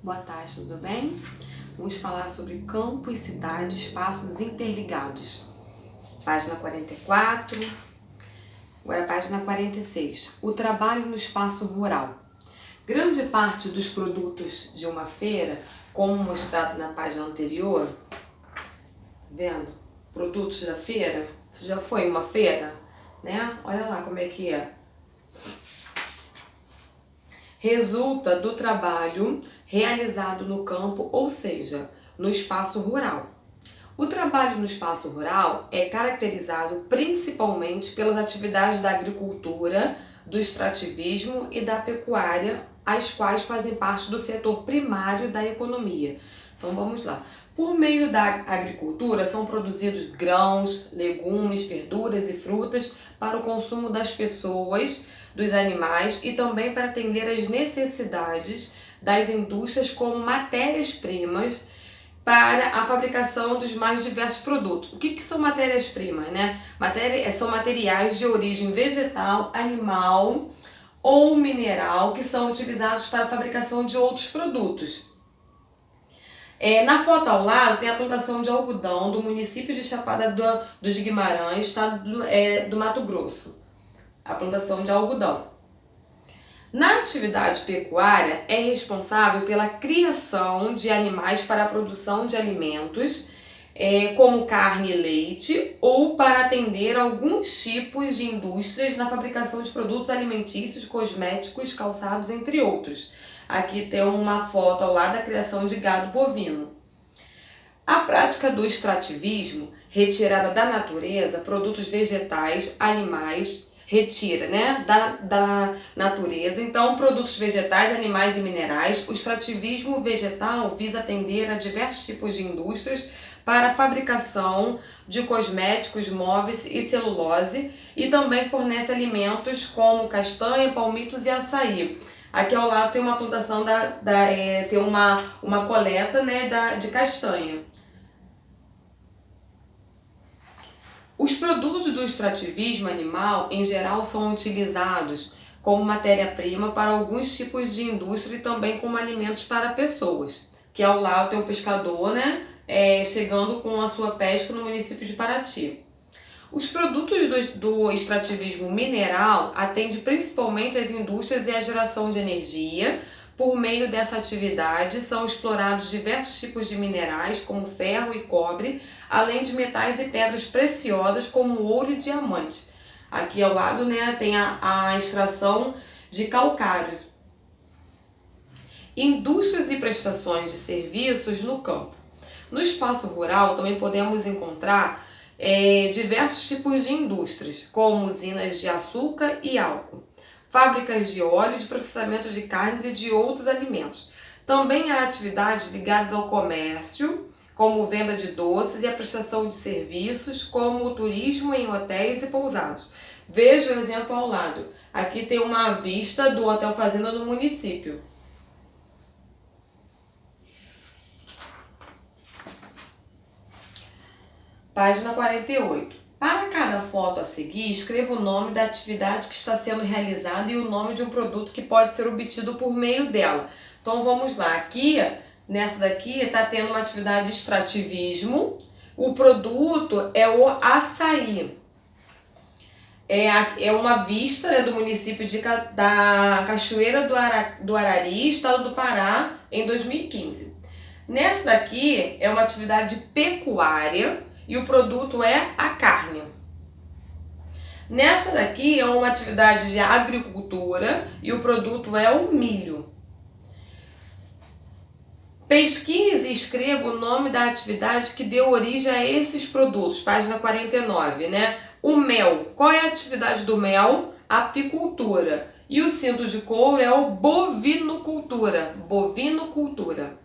Boa tarde, tudo bem? Vamos falar sobre campo e cidade, espaços interligados. Página 44, agora página 46. O trabalho no espaço rural. Grande parte dos produtos de uma feira, como mostrado na página anterior, vendo? Produtos da feira, você já foi em uma feira, né? Olha lá como é que é. Resulta do trabalho realizado no campo, ou seja, no espaço rural. O trabalho no espaço rural é caracterizado principalmente pelas atividades da agricultura, do extrativismo e da pecuária, as quais fazem parte do setor primário da economia. Então vamos lá. Por meio da agricultura são produzidos grãos, legumes, verduras e frutas para o consumo das pessoas, dos animais e também para atender às necessidades das indústrias como matérias-primas para a fabricação dos mais diversos produtos. O que são matérias-primas, né? São materiais de origem vegetal, animal ou mineral que são utilizados para a fabricação de outros produtos. Na foto ao lado tem a plantação de algodão do município de Chapada dos Guimarães, estado do Mato Grosso. A plantação de algodão. Na atividade pecuária, é responsável pela criação de animais para a produção de alimentos, como carne e leite, ou para atender alguns tipos de indústrias na fabricação de produtos alimentícios, cosméticos, calçados, entre outros. Aqui tem uma foto ao lado da criação de gado bovino. A prática do extrativismo, retirada da natureza, produtos vegetais, animais, retira, né, da natureza. Então, produtos vegetais, animais e minerais. O extrativismo vegetal visa atender a diversos tipos de indústrias para a fabricação de cosméticos, móveis e celulose e também fornece alimentos como castanha, palmitos e açaí. Aqui ao lado tem uma plantação, tem uma coleta, né, de castanha. Os produtos do extrativismo animal, em geral, são utilizados como matéria-prima para alguns tipos de indústria e também como alimentos para pessoas. Que ao lado tem um pescador, né, chegando com a sua pesca no município de Paraty. Os produtos do extrativismo mineral atendem principalmente às indústrias e à geração de energia. Por meio dessa atividade são explorados diversos tipos de minerais, como ferro e cobre, além de metais e pedras preciosas, como ouro e diamante. Aqui ao lado, né, tem a extração de calcário. Indústrias e prestações de serviços no campo. No espaço rural também podemos encontrar diversos tipos de indústrias, como usinas de açúcar e álcool, fábricas de óleo, de processamento de carnes e de outros alimentos. Também há atividades ligadas ao comércio, como venda de doces e a prestação de serviços, como o turismo em hotéis e pousadas. Veja o exemplo ao lado. Aqui tem uma vista do Hotel Fazenda no município. Página 48. Para cada foto a seguir, escreva o nome da atividade que está sendo realizada e o nome de um produto que pode ser obtido por meio dela. Então vamos lá. Aqui, nessa daqui, está tendo uma atividade de extrativismo. O produto é o açaí. É uma vista, né, do município da Cachoeira do Arari, estado do Pará, em 2015. Nessa daqui é uma atividade pecuária e o produto é a carne. Nessa daqui é uma atividade de agricultura e o produto é o milho. Pesquise e escreva o nome da atividade que deu origem a esses produtos. Página 49, né? O mel. Qual é a atividade do mel? Apicultura. E o cinto de couro é o bovinocultura. Bovinocultura.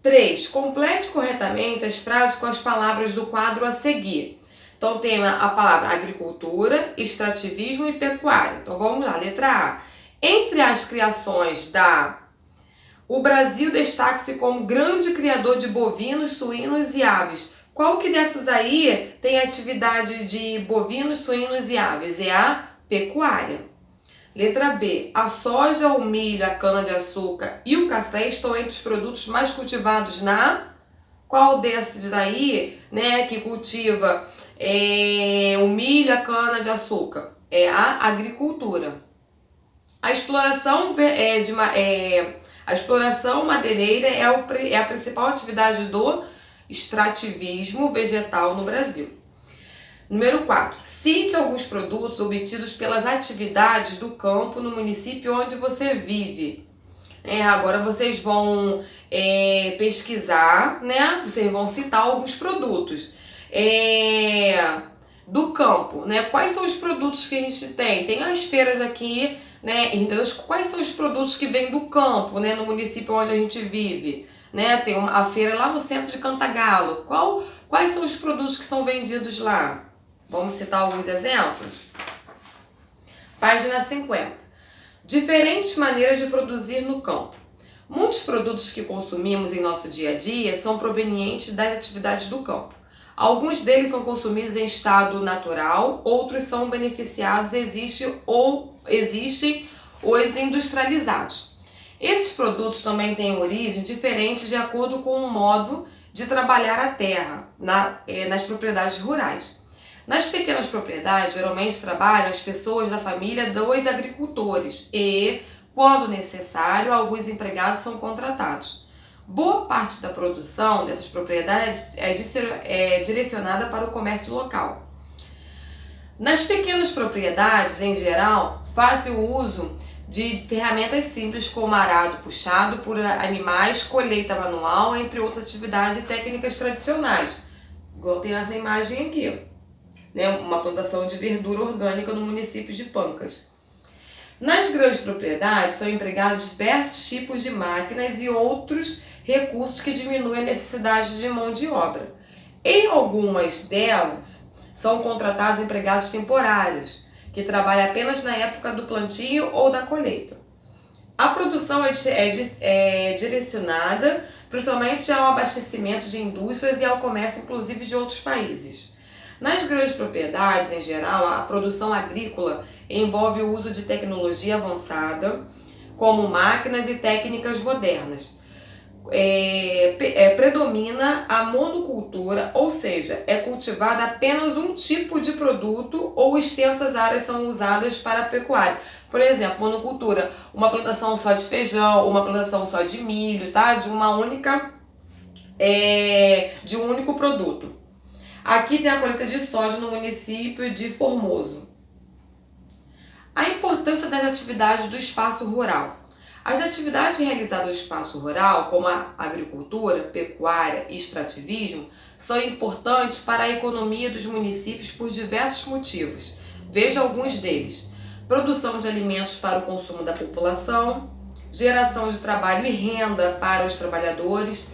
3. Complete corretamente as frases com as palavras do quadro a seguir. Então tem a palavra agricultura, extrativismo e pecuária. Então vamos lá, letra A. Entre as criações o Brasil destaca-se como grande criador de bovinos, suínos e aves. Qual que dessas aí tem atividade de bovinos, suínos e aves? É a pecuária. Letra B. A soja, o milho, a cana-de-açúcar e o café estão entre os produtos mais cultivados na... Qual desses daí, né, que cultiva o milho, a cana-de-açúcar? É a agricultura. A exploração, a exploração madeireira é a principal atividade do extrativismo vegetal no Brasil. Número 4. Cite alguns produtos obtidos pelas atividades do campo no município onde você vive. Agora vocês vão pesquisar, né? Vocês vão citar alguns produtos do campo, né? Quais são os produtos que a gente tem? Tem as feiras aqui, né? Quais são os produtos que vêm do campo, né? No município onde a gente vive, né? Tem a feira lá no centro de Cantagalo. Quais são os produtos que são vendidos lá? Vamos citar alguns exemplos? Página 50. Diferentes maneiras de produzir no campo. Muitos produtos que consumimos em nosso dia a dia são provenientes das atividades do campo. Alguns deles são consumidos em estado natural, outros são beneficiados, existem os industrializados. Esses produtos também têm origem diferente de acordo com o modo de trabalhar a terra nas propriedades rurais. Nas pequenas propriedades, geralmente trabalham as pessoas da família dos agricultores e, quando necessário, alguns empregados são contratados. Boa parte da produção dessas propriedades é direcionada para o comércio local. Nas pequenas propriedades, em geral, faz-se o uso de ferramentas simples como arado puxado por animais, colheita manual, entre outras atividades e técnicas tradicionais. Igual tem essa imagem aqui. Uma plantação de verdura orgânica no município de Pancas. Nas grandes propriedades são empregados diversos tipos de máquinas e outros recursos que diminuem a necessidade de mão de obra. Em algumas delas são contratados empregados temporários, que trabalham apenas na época do plantio ou da colheita. A produção é direcionada principalmente ao abastecimento de indústrias e ao comércio, inclusive de outros países. Nas grandes propriedades, em geral, a produção agrícola envolve o uso de tecnologia avançada, como máquinas e técnicas modernas. Predomina a monocultura, ou seja, é cultivado apenas um tipo de produto ou extensas áreas são usadas para a pecuária. Por exemplo, monocultura, uma plantação só de feijão, uma plantação só de milho, tá? De um único produto. Aqui tem a colheita de soja no município de Formoso. A importância das atividades do espaço rural. As atividades realizadas no espaço rural, como a agricultura, pecuária e extrativismo, são importantes para a economia dos municípios por diversos motivos. Veja alguns deles: produção de alimentos para o consumo da população, geração de trabalho e renda para os trabalhadores,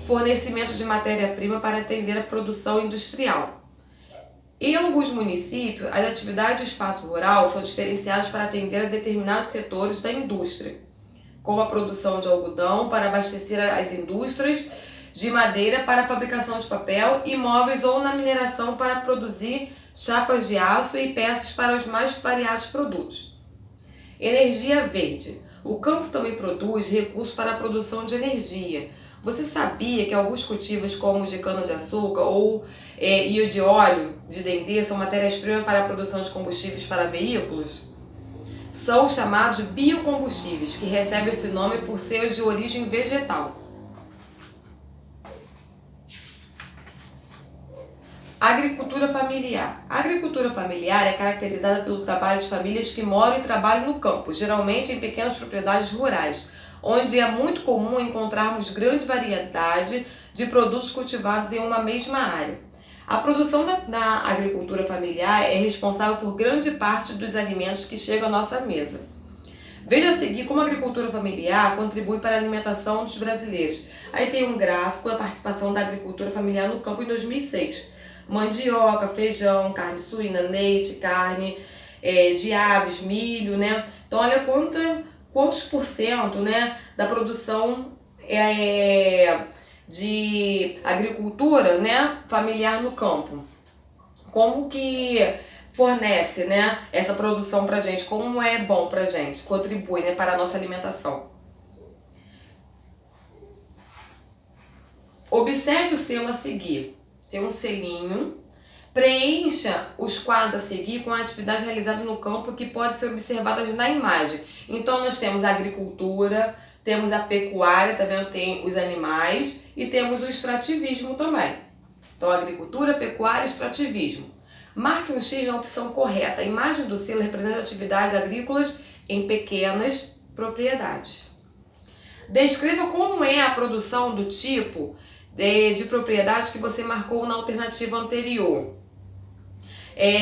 fornecimento de matéria-prima para atender a produção industrial. Em alguns municípios, as atividades do espaço rural são diferenciadas para atender a determinados setores da indústria, como a produção de algodão para abastecer as indústrias de madeira para a fabricação de papel e móveis ou na mineração para produzir chapas de aço e peças para os mais variados produtos. Energia verde. O campo também produz recursos para a produção de energia. Você sabia que alguns cultivos, como o de cana-de-açúcar e o de óleo de dendê, são matérias-primas para a produção de combustíveis para veículos? São chamados biocombustíveis, que recebem esse nome por ser de origem vegetal. Agricultura familiar. A agricultura familiar é caracterizada pelo trabalho de famílias que moram e trabalham no campo, geralmente em pequenas propriedades rurais, onde é muito comum encontrarmos grande variedade de produtos cultivados em uma mesma área. A produção da agricultura familiar é responsável por grande parte dos alimentos que chegam à nossa mesa. Veja a seguir como a agricultura familiar contribui para a alimentação dos brasileiros. Aí tem um gráfico da participação da agricultura familiar no campo em 2006. Mandioca, feijão, carne suína, leite, carne de aves, milho, né? Então olha quantos por cento, né, da produção de agricultura, né, familiar no campo. Como que fornece, né, essa produção pra gente, como é bom pra gente, contribui, né, para a nossa alimentação. Observe o selo a seguir. Tem um selinho. Preencha os quadros a seguir com a atividade realizada no campo que pode ser observada na imagem. Então nós temos a agricultura, temos a pecuária, tá vendo? Tem os animais e temos o extrativismo também. Então agricultura, pecuária e extrativismo. Marque um X na opção correta. A imagem do selo representa atividades agrícolas em pequenas propriedades. Descreva como é a produção do tipo de propriedade que você marcou na alternativa anterior.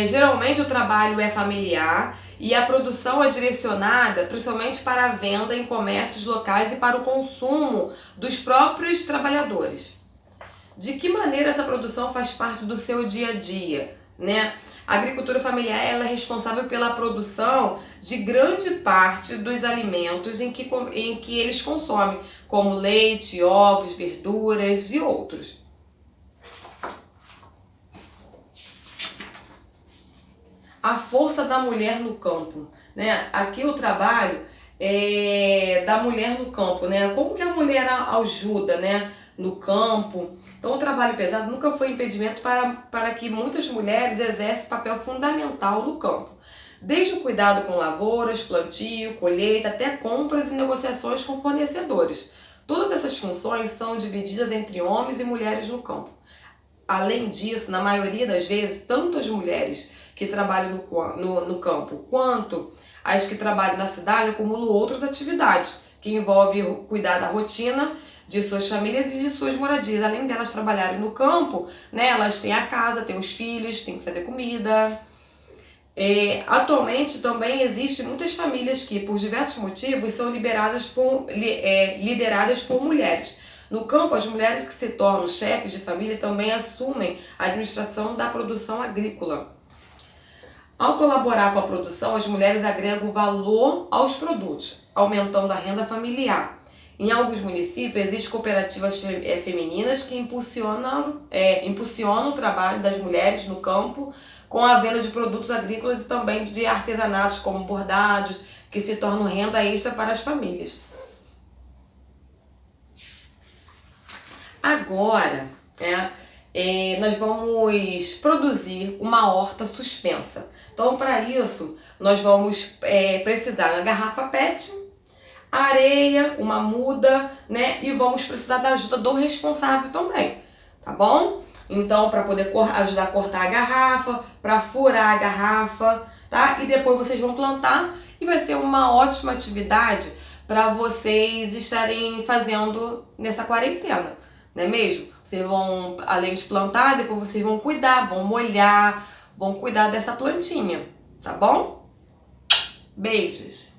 Geralmente o trabalho é familiar e a produção é direcionada principalmente para a venda em comércios locais e para o consumo dos próprios trabalhadores. De que maneira essa produção faz parte do seu dia a dia, né? A agricultura familiar ela é responsável pela produção de grande parte dos alimentos em que eles consomem, como leite, ovos, verduras e outros. A força da mulher no campo, né? Aqui o trabalho da mulher no campo, né? Como que a mulher ajuda, né, no campo? Então o trabalho pesado nunca foi impedimento para que muitas mulheres exercem papel fundamental no campo. Desde o cuidado com lavouras, plantio, colheita, até compras e negociações com fornecedores. Todas essas funções são divididas entre homens e mulheres no campo. Além disso, na maioria das vezes, tanto as mulheres que trabalham no campo quanto as que trabalham na cidade acumulam outras atividades que envolvem cuidar da rotina de suas famílias e de suas moradias. Além delas trabalharem no campo, né, elas têm a casa, têm os filhos, têm que fazer comida. Atualmente também existem muitas famílias que, por diversos motivos, são lideradas por mulheres. No campo, as mulheres que se tornam chefes de família também assumem a administração da produção agrícola. Ao colaborar com a produção, as mulheres agregam valor aos produtos, aumentando a renda familiar. Em alguns municípios, existem cooperativas femininas que impulsionam o trabalho das mulheres no campo com a venda de produtos agrícolas e também de artesanatos como bordados, que se tornam renda extra para as famílias. Agora, nós vamos produzir uma horta suspensa. Então, para isso, nós vamos precisar da garrafa PET, areia, uma muda, né? E vamos precisar da ajuda do responsável também, tá bom? Então, para poder ajudar a cortar a garrafa, para furar a garrafa, tá? E depois vocês vão plantar e vai ser uma ótima atividade para vocês estarem fazendo nessa quarentena. Não é mesmo? Vocês vão, além de plantar, depois vocês vão cuidar, vão molhar, vão cuidar dessa plantinha, tá bom? Beijos!